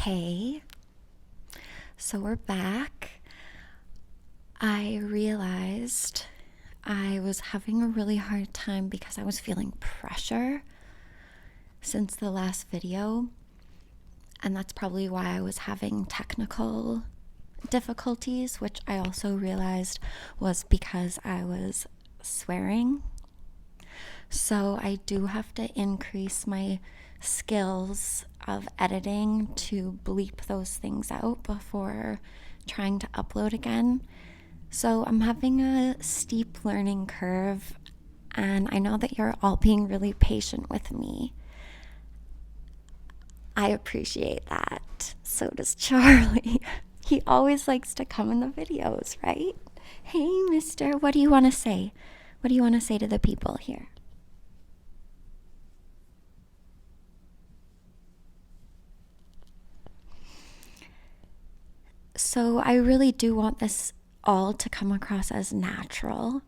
Hey, so we're back. I realized I was having a really hard time because I was feeling pressure since the last video, and that's probably why I was having technical difficulties, which I also realized was because I was swearing. So I do have to increase my skills of editing to bleep those things out before trying to upload again. So I'm having a steep learning curve, and I know that you're all being really patient with me. I appreciate that. So does Charlie. He always likes to come in the videos, right? Hey, mister, what do you want to say? What do you want to say to the people here? So I really do want this all to come across as natural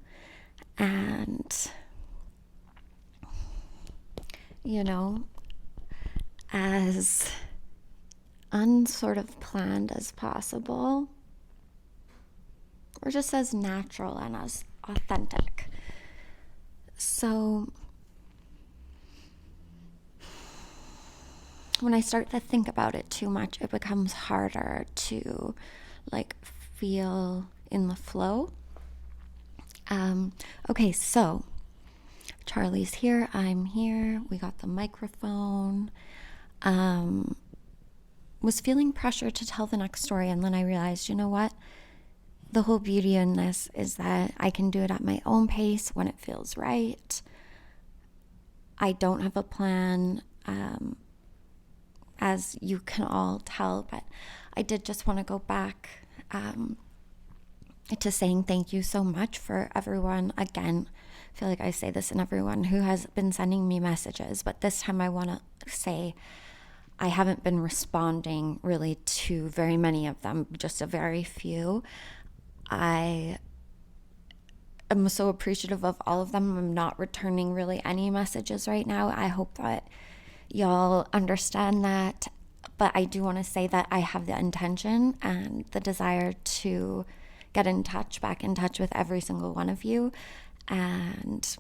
and, as unsort of planned as possible, or just as natural and as authentic. So when I start to think about it too much, it becomes harder to feel in the flow. Okay, so Charlie's here, I'm here, we got the microphone. Was feeling pressure to tell the next story, and then I realized, you know what? The whole beauty in this is that I can do it at my own pace when it feels right. I don't have a plan, as you can all tell, but I did just want to go back to saying thank you so much for everyone. Again, I feel like I say this in everyone who has been sending me messages, but this time I want to say I haven't been responding really to very many of them, just a very few. I am so appreciative of all of them. I'm not returning really any messages right now. I hope that y'all understand that. But I do want to say that I have the intention and the desire to get back in touch with every single one of you. And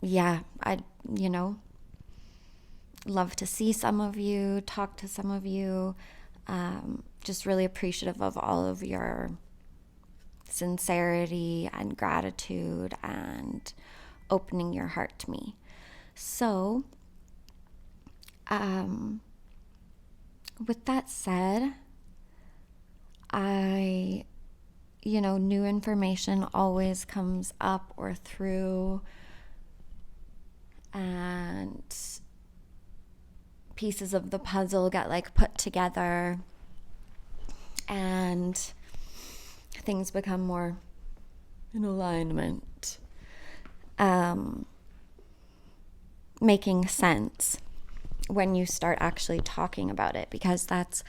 yeah, love to see some of you, talk to some of you. Just really appreciative of all of your sincerity and gratitude and opening your heart to me. So, with that said, new information always comes up or through, and pieces of the puzzle get put together, and things become more in alignment, making sense when you start actually talking about it, because that's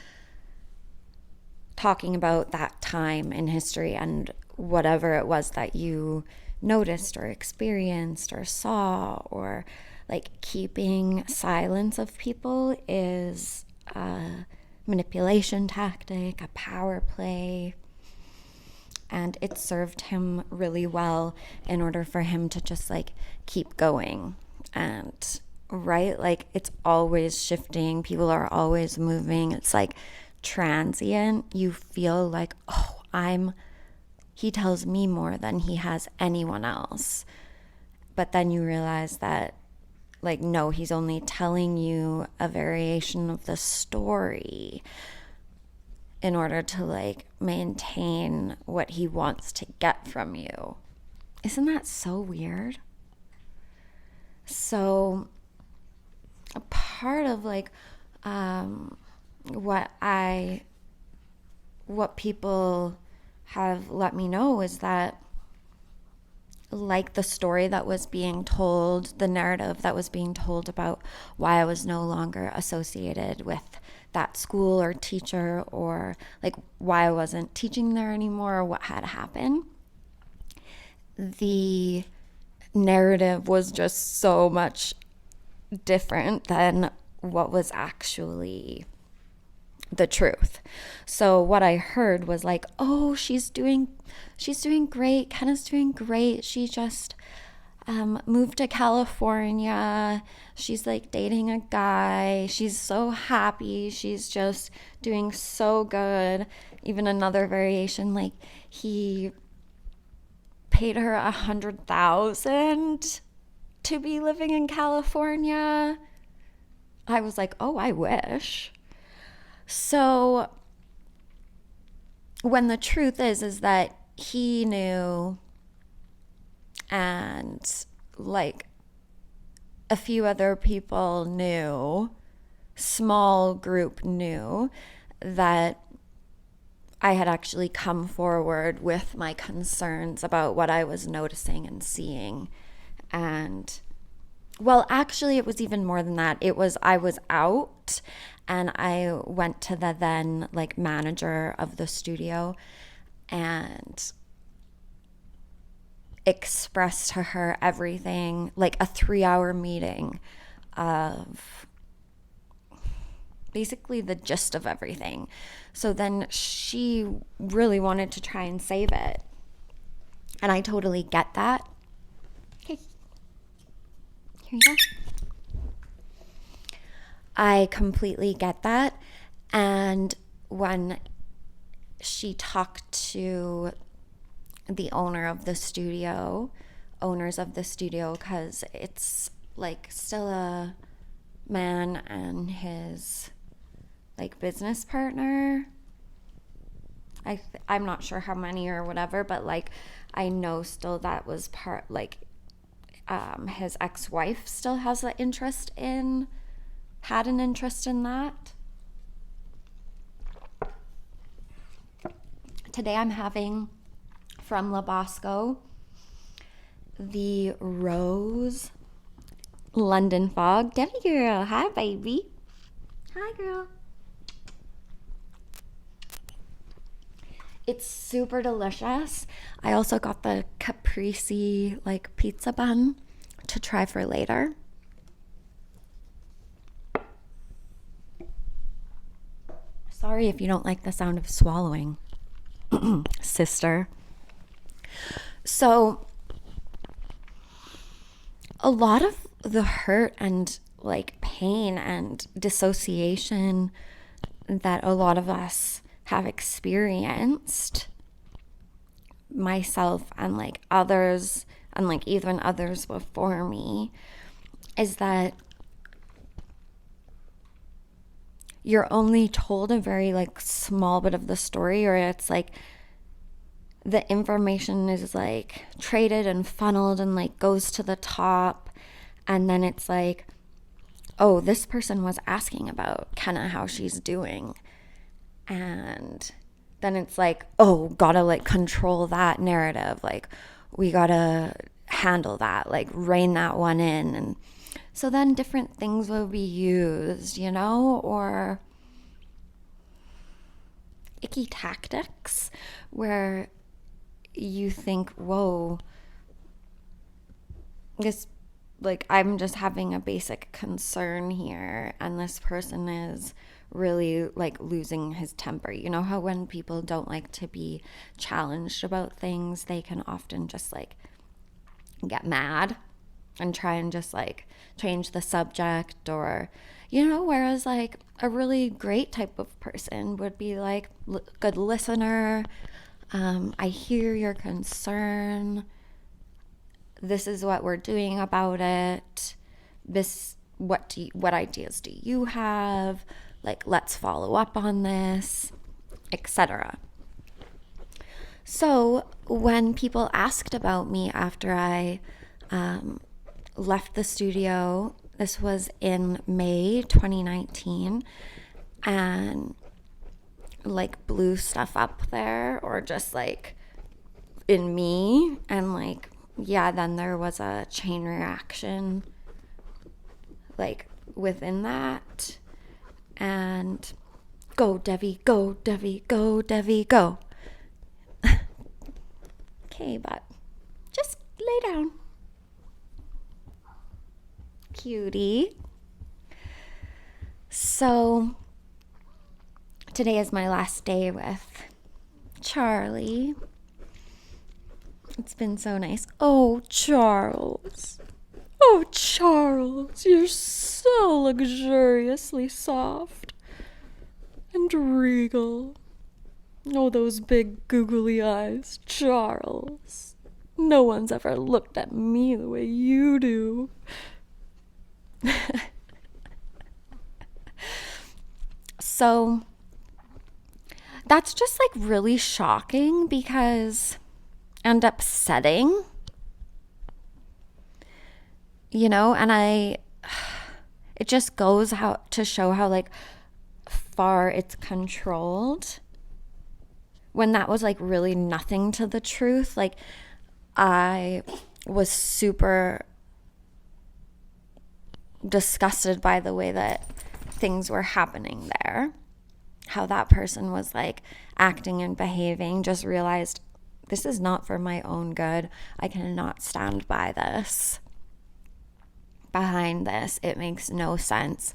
talking about that time in history and whatever it was that you noticed or experienced or saw, or keeping silence of people is a manipulation tactic, a power play. And it served him really well in order for him to just keep going. And right, it's always shifting, people are always moving, it's transient. You feel he tells me more than he has anyone else. But then you realize that no, he's only telling you a variation of the story in order to maintain what he wants to get from you. Isn't that so weird? So a part of what people have let me know is that the story that was being told, the narrative that was being told about why I was no longer associated with that school or teacher, or why I wasn't teaching there anymore, or what had happened, the narrative was just so much different than what was actually the truth. So what I heard was like, oh, she's doing great. Kenna's doing great. She just moved to California. She's like dating a guy. She's so happy. She's just doing so good. Even another variation, like he paid her $100,000 to be living in California. I was like, oh, I wish. So when the truth is that he knew, and like a few other people knew, small group knew that I had actually come forward with my concerns about what I was noticing and seeing. And well, actually, it was even more than that. I was out and I went to the then like manager of the studio and expressed to her everything, like a 3-hour meeting of basically the gist of everything. So then she really wanted to try and save it. And I totally get that. Okay. Here you go. I completely get that. And when she talked to the owners of the studio, because it's like still a man and his like business partner. I'm not sure how many or whatever, but like I know still that was part, like his ex-wife still has had an interest in that. Today I'm having from La Bosco the Rose London Fog. Debbie girl, hi baby. Hi girl. It's super delicious. I also got the caprese like pizza bun to try for later. Sorry if you don't like the sound of swallowing, sister. So a lot of the hurt and like pain and dissociation that a lot of us have experienced, myself and like others and like even others before me, is that you're only told a very like small bit of the story, or it's like the information is like traded and funneled and like goes to the top, and then it's like, oh, this person was asking about Kenna, how she's doing. And then it's like, oh, gotta like control that narrative. Like we gotta handle that, like rein that one in. And so then different things will be used, or icky tactics where you think, whoa, this, like, I'm just having a basic concern here, and this person is really like losing his temper. You know how when people don't like to be challenged about things, they can often just like get mad and try and just like change the subject, or whereas like a really great type of person would be like good listener. I hear your concern. This is what we're doing about it. What ideas do you have? Like, let's follow up on this, etc. So when people asked about me after I left the studio, this was in May 2019, and like blew stuff up there, or just like in me, and like, yeah, then there was a chain reaction like within that. And go Devi, go Devi, go Devi, go. Okay, but just lay down, cutie. So Today is my last day with Charlie. It's been so nice. Oh, Charles. Oh, Charles, you're so luxuriously soft and regal. Oh, those big googly eyes, Charles. No one's ever looked at me the way you do. So that's just like really shocking and upsetting, and it just goes to show how like far it's controlled when that was like really nothing to the truth. Like, I was super disgusted by the way that things were happening there, how that person was like acting and behaving. Just realized this is not for my own good. I cannot stand behind this. It makes no sense.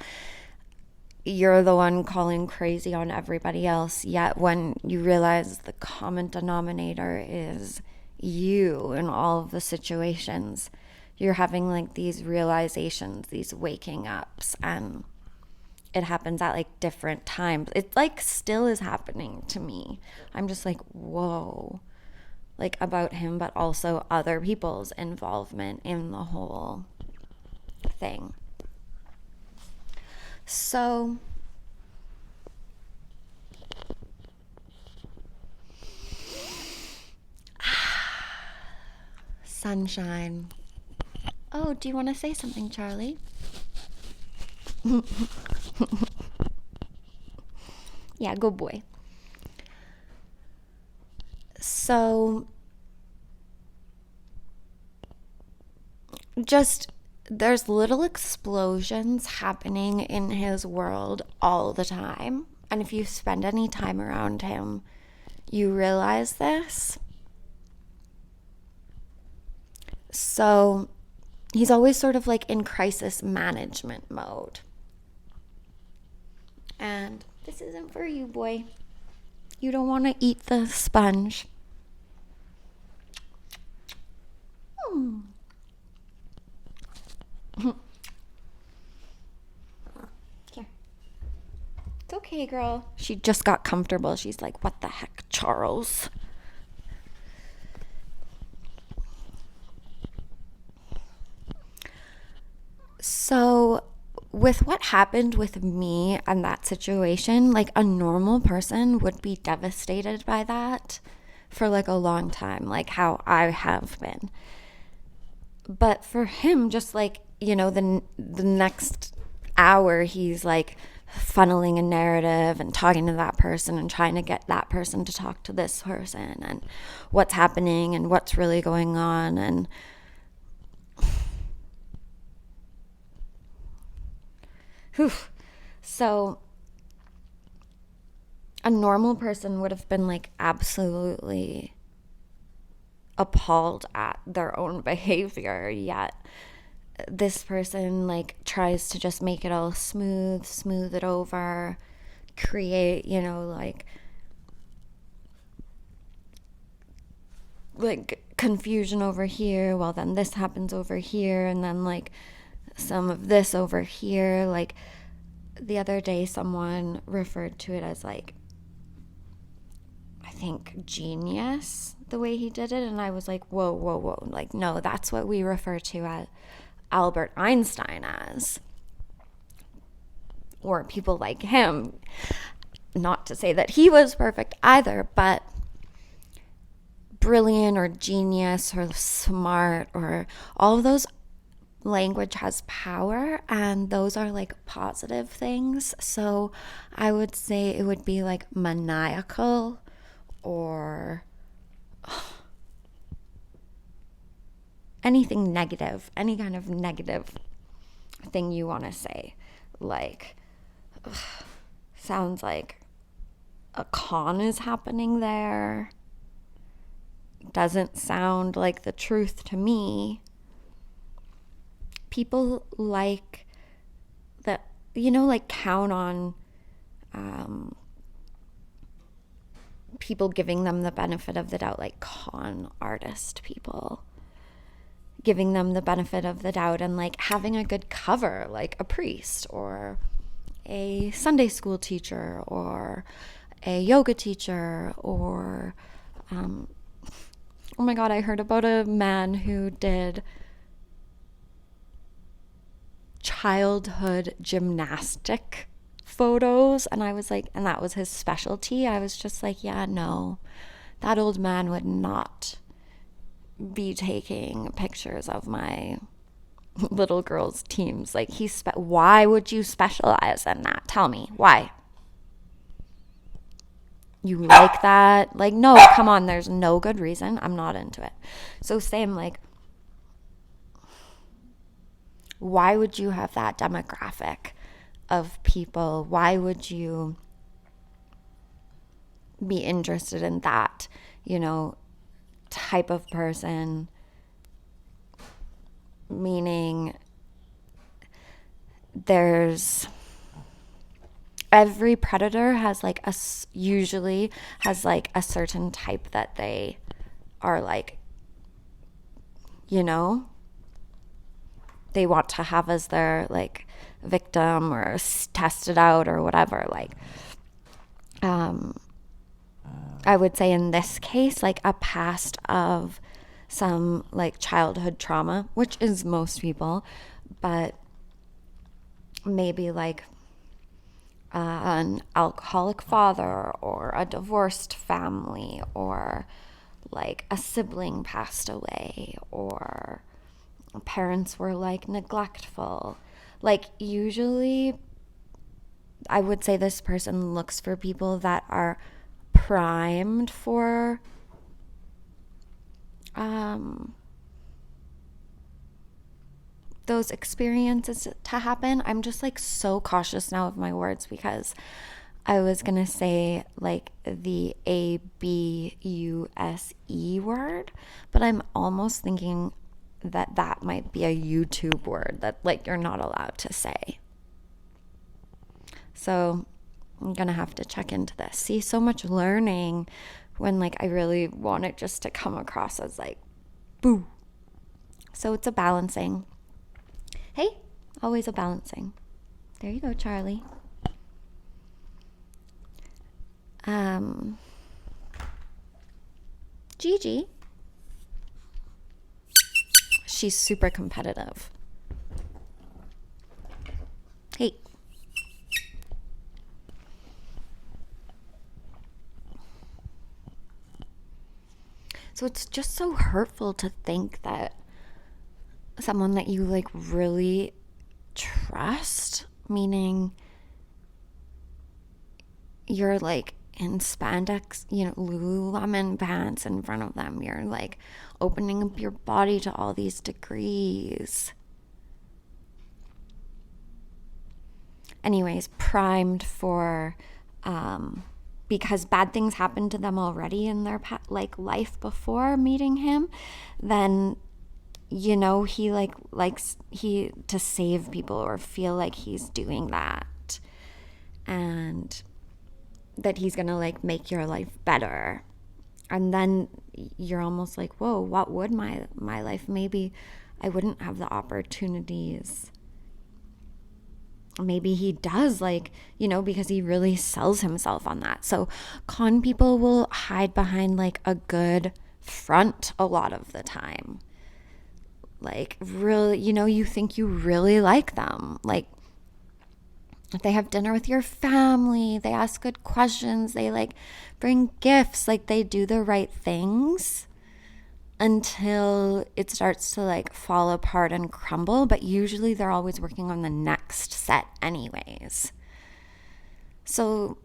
You're the one calling crazy on everybody else, yet when you realize the common denominator is you in all of the situations, you're having like these realizations, these waking ups, and it happens at like different times. It like still is happening to me. I'm just like, whoa, like about him, but also other people's involvement in the whole thing. So sunshine. Oh, do you want to say something, Charlie? Yeah, good boy. So just there's little explosions happening in his world all the time. And if you spend any time around him, you realize this. So he's always sort of like in crisis management mode. And this isn't for you, boy. You don't want to eat the sponge. Here. It's okay, girl. She just got comfortable. She's like, what the heck, Charles? So with what happened with me and that situation, like a normal person would be devastated by that for like a long time, like how I have been. But for him, just like, the next hour, he's like funneling a narrative and talking to that person and trying to get that person to talk to this person and what's happening and what's really going on. And so a normal person would have been like absolutely appalled at their own behavior, yet this person like tries to just make it all smooth it over, create, like confusion over here, well then this happens over here, and then like some of this over here. Like the other day someone referred to it as like, I think, genius, the way he did it, and I was like, whoa, like no, that's what we refer to as Albert Einstein as, or people like him. Not to say that he was perfect either, but brilliant or genius or smart, or all of those, language has power, and those are like positive things. So I would say it would be like maniacal or anything negative, any kind of negative thing you want to say. Like, sounds like a con is happening there. Doesn't sound like the truth to me. People like that, like count on people giving them the benefit of the doubt, like con artist people, giving them the benefit of the doubt and like having a good cover, like a priest or a Sunday school teacher or a yoga teacher or oh my God, I heard about a man who did childhood gymnastic photos, and I was like, and that was his specialty. I was just like, yeah, no, that old man would not be taking pictures of my little girls' teams. Like, why would you specialize in that? Tell me, why? You like that? Like, no, come on, there's no good reason. I'm not into it. So same, like, why would you have that demographic of people? Why would you be interested in that, type of person? Meaning every predator has like usually has like a certain type that they are like, they want to have as their like victim or test it out or whatever. Like, I would say in this case, like a past of some like childhood trauma, which is most people, but maybe like an alcoholic father or a divorced family or like a sibling passed away or parents were like neglectful. Like usually I would say this person looks for people that are primed for those experiences to happen. I'm just like so cautious now of my words because I was gonna say like the ABUSE word, but I'm almost thinking that might be a YouTube word that like you're not allowed to say. So I'm gonna have to check into this. See, so much learning when like I really want it just to come across as like boo. So it's a balancing. Hey, always a balancing. There you go, Charlie. Gigi. She's super competitive. Hey. So it's just so hurtful to think that someone that you like really trust, meaning you're like in spandex, Lululemon pants in front of them. You're like opening up your body to all these degrees. Anyways, primed for, because bad things happened to them already in their life before meeting him, then he likes to save people or feel like he's doing that, and that he's gonna like make your life better. And then you're almost like, whoa, what would my life, maybe I wouldn't have the opportunities. Maybe he does, like, because he really sells himself on that. So con people will hide behind like a good front a lot of the time. Like, really, you think you really like them. Like, if they have dinner with your family, they ask good questions, they like bring gifts, like they do the right things until it starts to like fall apart and crumble. But usually they're always working on the next set anyways. So,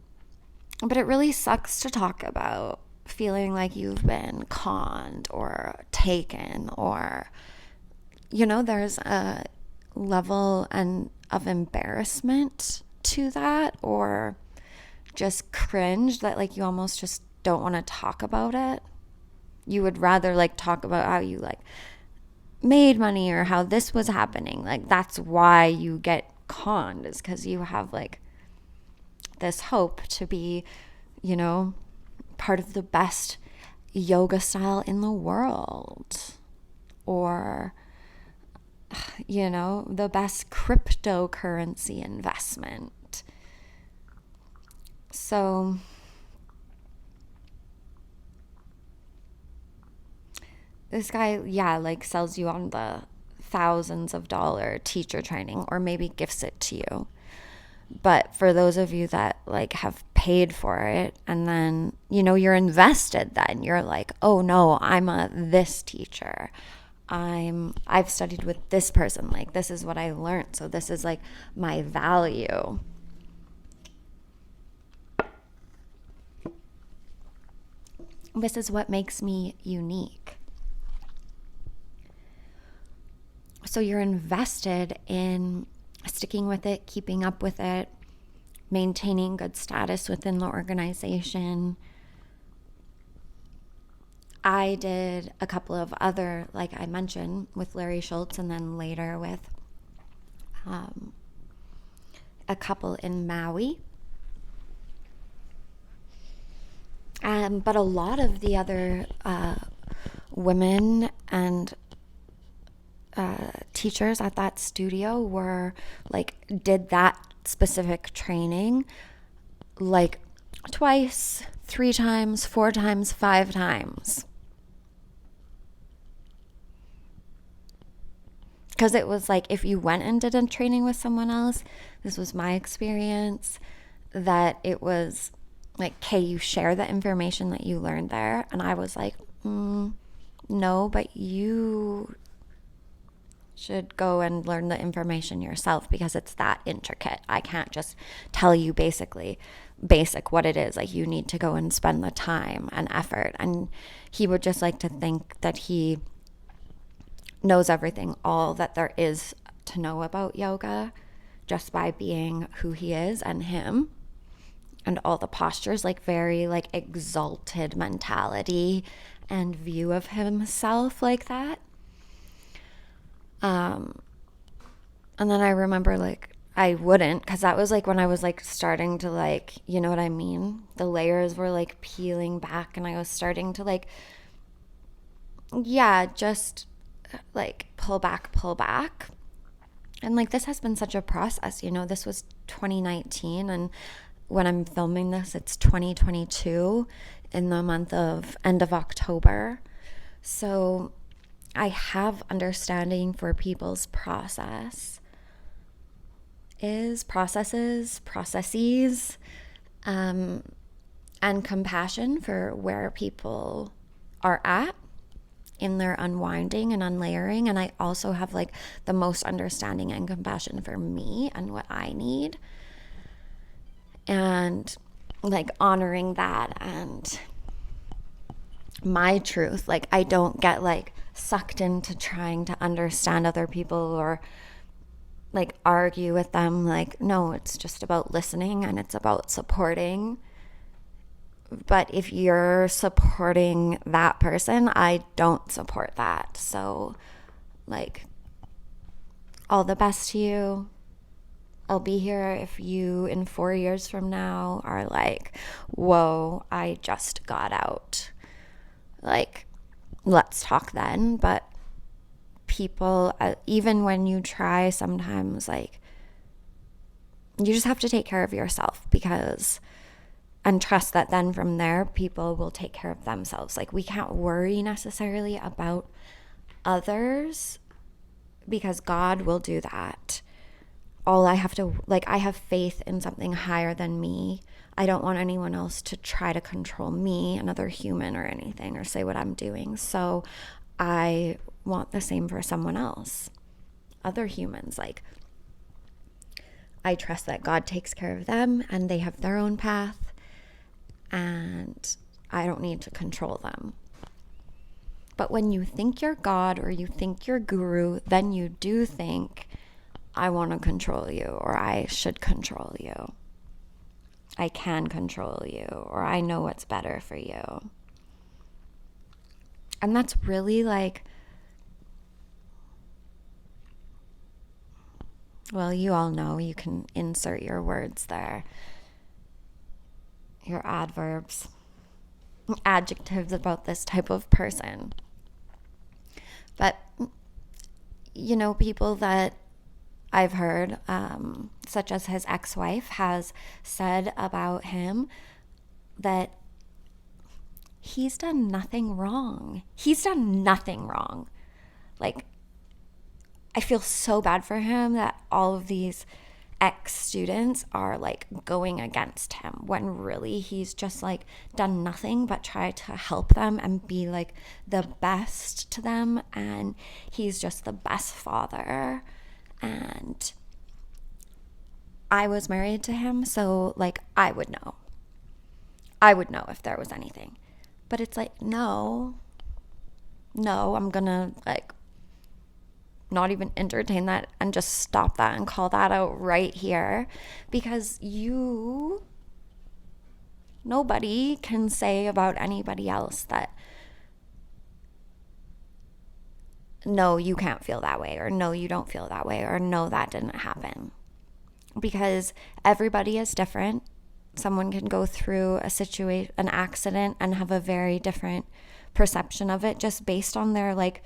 but it really sucks to talk about feeling like you've been conned or taken, or there's a level of embarrassment to that, or just cringe that like you almost just don't want to talk about it. You would rather like talk about how you like made money or how this was happening. Like that's why you get conned, is because you have like this hope to be, part of the best yoga style in the world, or, the best cryptocurrency investment. So this guy, sells you on the thousands of dollar teacher training, or maybe gifts it to you. But for those of you that have paid for it, and then, you're invested, then you're like, oh no, I'm this teacher. I've studied with this person. This is what I learned. So this is my value. This is what makes me unique. So you're invested in sticking with it, keeping up with it, maintaining good status within the organization. I did a couple of other, like I mentioned, with Larry Schultz, and then later with a couple in Maui. But a lot of the other women and teachers at that studio were did that specific training twice, 3 times, 4 times, 5 times. Because it was if you went and did a training with someone else, this was my experience, that it was okay, you share the information that you learned there. And I was no, but you should go and learn the information yourself, because it's that intricate. I can't just tell you basic what it is. You need to go and spend the time and effort. And he would just like to think that he knows everything, all that there is to know about yoga, just by being who he is and him, and all the postures, very exalted mentality and view of himself like that. And then I remember I wouldn't, because that was when I was starting to you know what I mean? The layers were peeling back, and I was starting to just pull back. And this has been such a process, this was 2019, and when I'm filming this, it's 2022 in the end of October. So I have understanding for people's processes, and compassion for where people are at in their unwinding and unlayering. And I also have the most understanding and compassion for me and what I need, and honoring that and my truth. I don't get sucked into trying to understand other people or argue with them. No, it's just about listening, and it's about supporting. But if you're supporting that person, I don't support that. So all the best to you. I'll be here if you in 4 years from now are whoa, I just got out. Let's talk then. But people, even when you try, sometimes you just have to take care of yourself, and trust that then from there people will take care of themselves. We can't worry necessarily about others, because God will do that. All I have to, I have faith in something higher than me. I don't want anyone else to try to control me, another human or anything, or say what I'm doing. So I want the same for someone else, other humans. I trust that God takes care of them, and they have their own path, and I don't need to control them. But when you think you're God, or you think you're guru, then you do think, I want to control you, or I should control you. I can control you, or I know what's better for you. And that's really well, you all know, you can insert your words there, your adverbs. adjectives about this type of person. But, people that I've heard, such as his ex-wife, has said about him that he's done nothing wrong. He's done nothing wrong. Like, I feel so bad for him that all of these ex-students are like going against him when really he's just like done nothing but try to help them and be like the best to them, and he's just the best father. And I was married to him, so like I would know if there was anything. But it's like, no, I'm gonna like not even entertain that and just stop that and call that out right here, because nobody can say about anybody else that no, you can't feel that way, or no, you don't feel that way, or no, that didn't happen, because everybody is different. Someone can go through an accident and have a very different perception of it just based on their like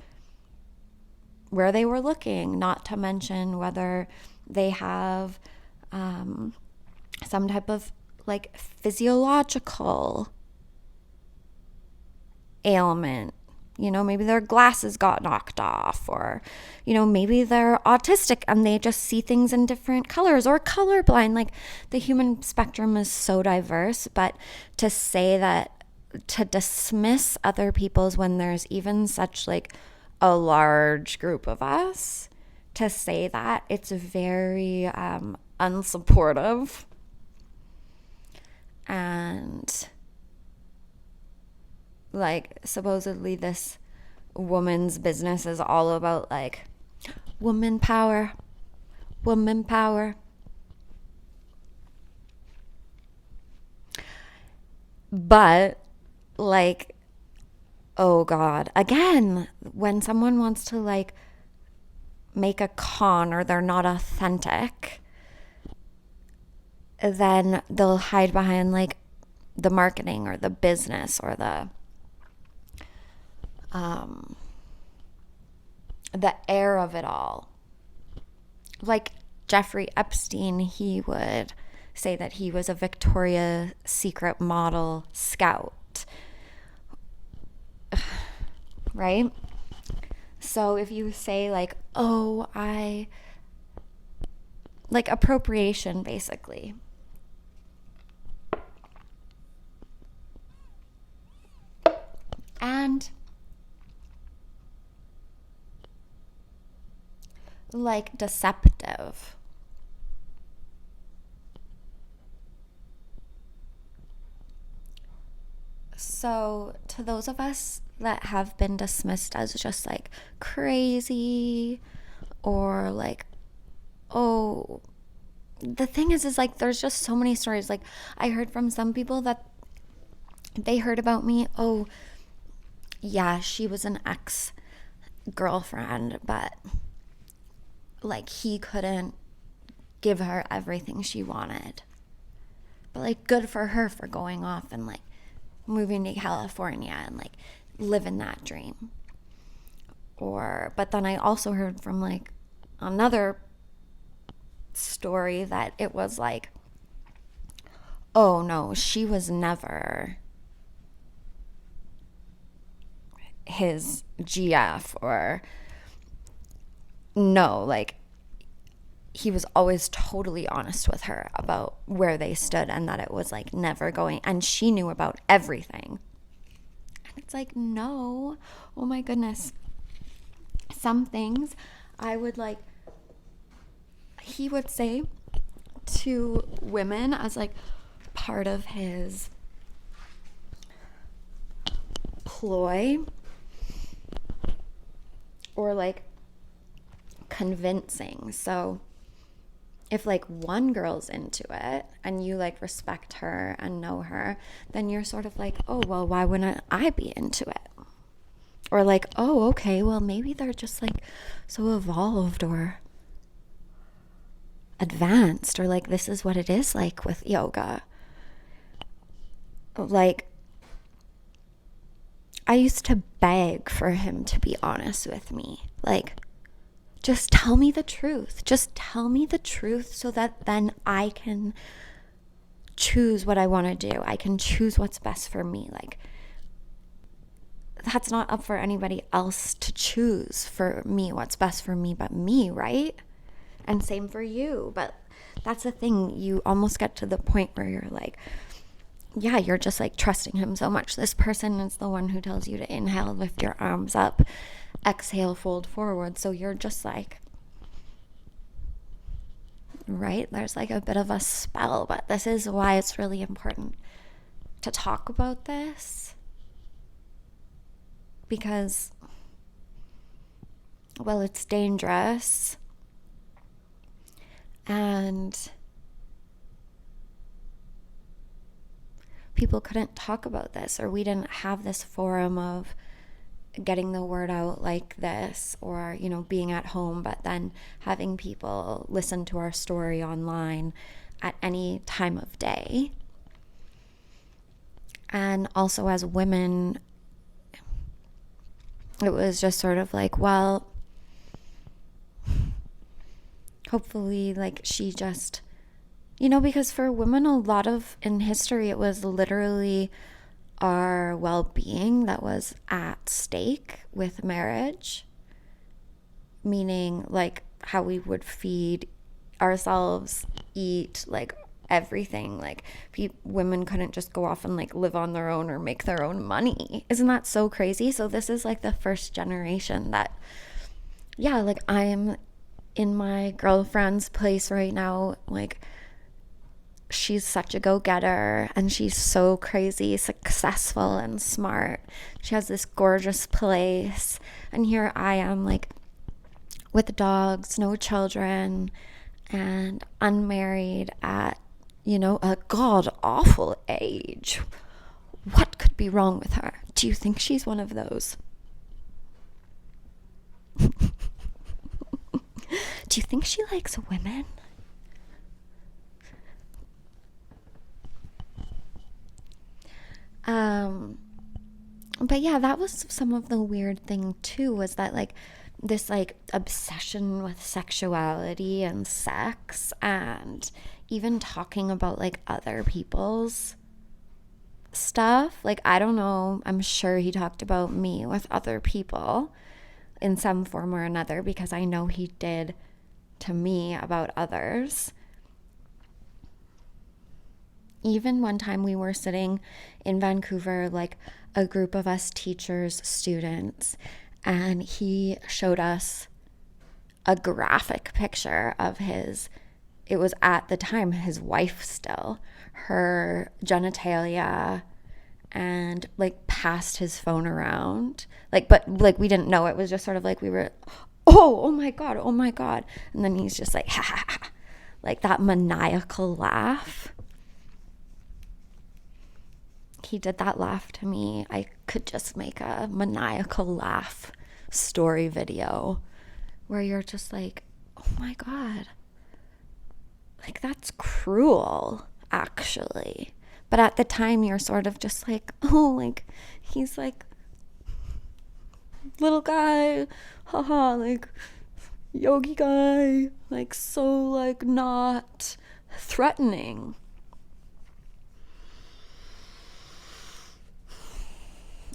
where they were looking, not to mention whether they have some type of like physiological ailment. Maybe their glasses got knocked off, or, maybe they're autistic and they just see things in different colors, or colorblind. Like, the human spectrum is so diverse, but to say that, to dismiss other people's when there's even such like a large group of us, to say that, it's very unsupportive. And like, supposedly this woman's business is all about like woman power. But like, oh God, again, when someone wants to like make a con or they're not authentic, then they'll hide behind like the marketing or the business or the air of it all. Like Jeffrey Epstein, he would say that he was a Victoria's Secret model scout. Right? So if you say like, oh, like appropriation, basically. And like deceptive. So to those of us that have been dismissed as just like crazy, or like, oh, the thing is like there's just so many stories. Like, I heard from some people that they heard about me, oh yeah, she was an ex-girlfriend, but like he couldn't give her everything she wanted. But like, good for her for going off and like moving to California and like living that dream. But then I also heard from like another story that it was like, oh no, she was never his GF, or no, like he was always totally honest with her about where they stood, and that it was like never going, and she knew about everything. And it's like, no, oh my goodness. Some things I would like, he would say to women as like part of his ploy, or like convincing. So if like one girl's into it and you like respect her and know her, then you're sort of like, oh, well, why wouldn't I be into it? Or like, oh, okay, well, maybe they're just like so evolved or advanced, or like this is what it is like with yoga. Like, I used to beg for him to be honest with me. Like, just tell me the truth. Just tell me the truth so that then I can choose what I want to do. I can choose what's best for me. Like, that's not up for anybody else to choose for me what's best for me but me, right? And same for you. But that's the thing. You almost get to the point where you're like, yeah, you're just like trusting him so much. This person is the one who tells you to inhale, lift your arms up, exhale, fold forward. So you're just like, right? There's like a bit of a spell, but this is why it's really important to talk about this. Because, well, it's dangerous. And people couldn't talk about this, or we didn't have this forum of getting the word out like this, or, you know, being at home, but then having people listen to our story online at any time of day. And also as women, it was just sort of like, well, hopefully, like, she just, you know, because for women, a lot of in history, it was literally our well-being that was at stake with marriage, meaning like how we would feed ourselves, eat, like everything. Like women couldn't just go off and like live on their own or make their own money. Isn't that so crazy? So this is like the first generation that, yeah, like I'm in my girlfriend's place right now. Like, she's such a go-getter and she's so crazy successful and smart. She has this gorgeous place, and here I am, like, with dogs, no children, and unmarried at, you know, a god-awful age. What could be wrong with her? Do you think she's one of those? Do you think she likes women? But yeah, that was some of the weird thing too, was that like this like obsession with sexuality and sex, and even talking about like other people's stuff. Like, I don't know, I'm sure he talked about me with other people in some form or another, because I know he did to me about others. Even one time we were sitting in Vancouver, like a group of us teachers, students, and he showed us a graphic picture of his, it was at the time his wife still, her genitalia, and like passed his phone around. Like, but like we didn't know. It was just sort of like we were, oh my God, oh my God. And then he's just like, ha ha ha, like that maniacal laugh. He did that laugh to me. I could just make a maniacal laugh story video where you're just like, oh my God, like that's cruel, actually. But at the time, you're sort of just like, oh, like he's like little guy, haha, like yogi guy, like so like not threatening.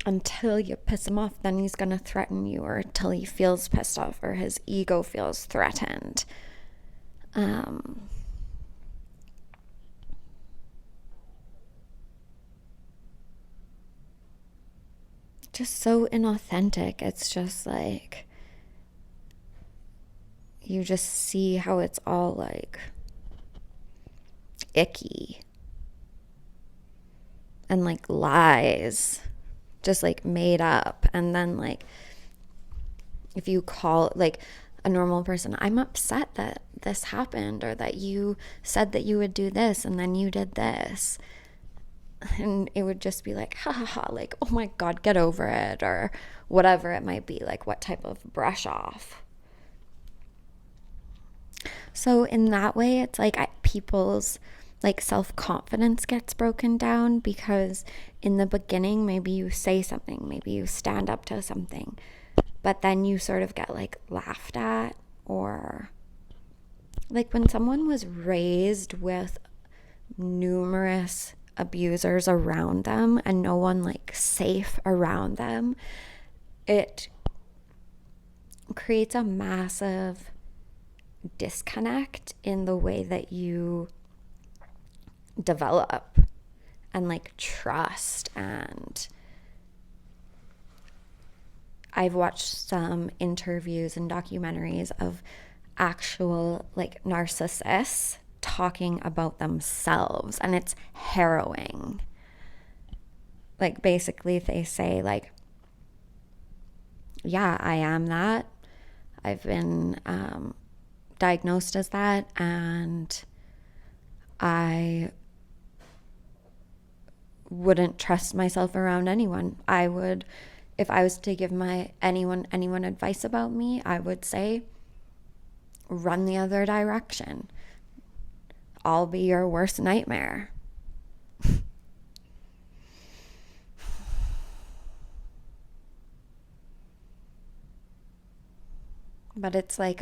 Until you piss him off, then he's gonna threaten you, or until he feels pissed off or his ego feels threatened. Just so inauthentic. It's just like, you just see how it's all like icky and like lies, just like made up. And then like if you call like a normal person, I'm upset that this happened, or that you said that you would do this and then you did this, and it would just be like, ha ha ha, like, oh my God, get over it, or whatever it might be, like what type of brush off. So in that way, it's like people's like self-confidence gets broken down, because in the beginning maybe you say something, maybe you stand up to something, but then you sort of get like laughed at, or like when someone was raised with numerous abusers around them and no one like safe around them, it creates a massive disconnect in the way that you develop and like trust. And I've watched some interviews and documentaries of actual like narcissists talking about themselves, and it's harrowing. Like basically they say like, yeah, I am that. I've been diagnosed as that, and I wouldn't trust myself around anyone. I would, if I was to give anyone advice about me, I would say run the other direction. I'll be your worst nightmare. But it's like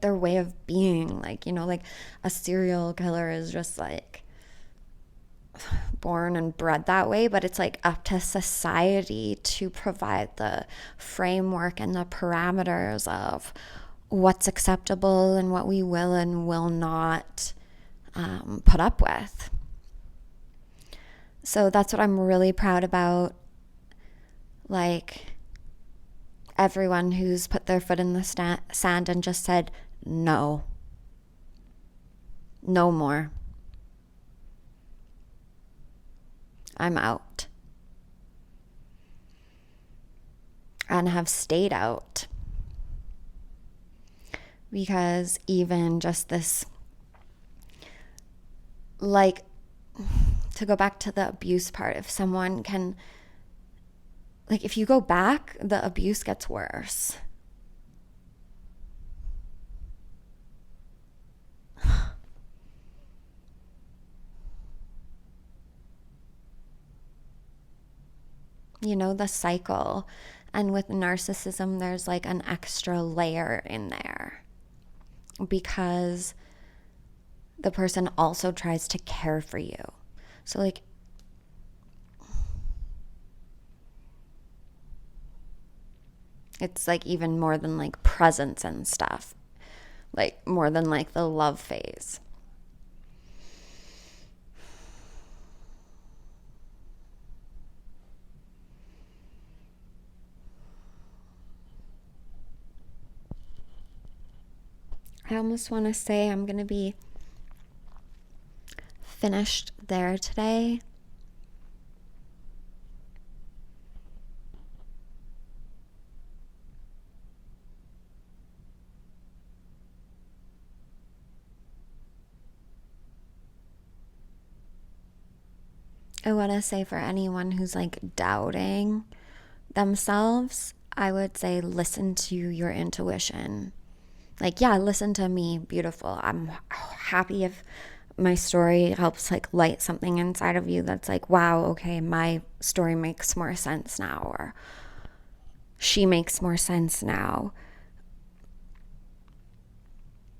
their way of being, like, you know, like a serial killer is just like born and bred that way, but it's like up to society to provide the framework and the parameters of what's acceptable and what we will and will not put up with. So that's what I'm really proud about. Like, everyone who's put their foot in the sand and just said, no, no more. I'm out. And have stayed out. Because even just this, like, to go back to the abuse part, if someone can, like, if you go back, the abuse gets worse. You know, the cycle. And with narcissism, there's like an extra layer in there, because the person also tries to care for you. So like, it's like even more than like presence and stuff, like more than like the love phase. I almost want to say I'm going to be finished there today. I want to say for anyone who's like doubting themselves, I would say listen to your intuition. Like, yeah, listen to me, beautiful. I'm happy if my story helps like light something inside of you that's like, wow, okay, my story makes more sense now, or she makes more sense now.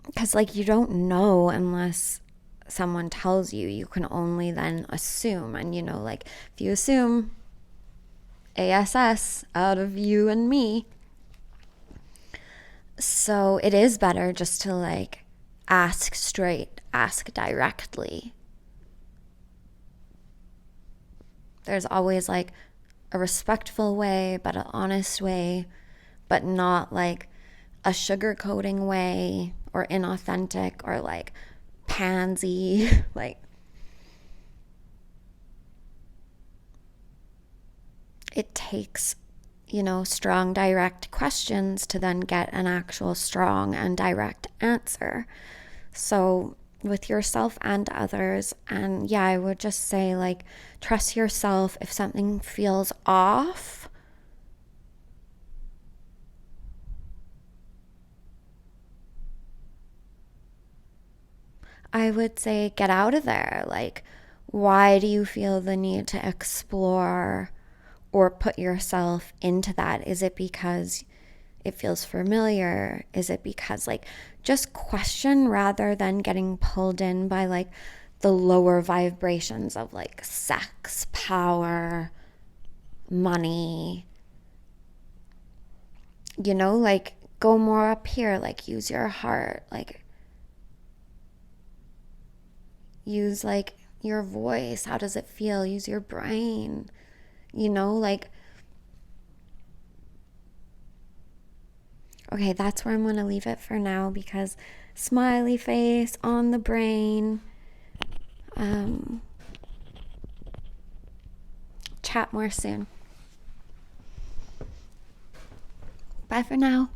Because like, you don't know unless someone tells you. You can only then assume. And you know, like, if you assume ASS out of you and me, so it is better just to like ask straight, ask directly. There's always like a respectful way, but an honest way, but not like a sugarcoating way or inauthentic or like pansy. Like, it takes, you know, strong, direct questions to then get an actual strong and direct answer. So with yourself and others, and yeah, I would just say like, trust yourself. If something feels off, I would say get out of there. Like, why do you feel the need to explore or put yourself into that? Is it because it feels familiar? Is it because, like, just question rather than getting pulled in by, like, the lower vibrations of, like, sex, power, money, like, go more up here, like, use your heart, like, use, like, your voice. How does it feel? Use your brain, like, okay, that's where I'm going to leave it for now because smiley face on the brain. Chat more soon. Bye for now.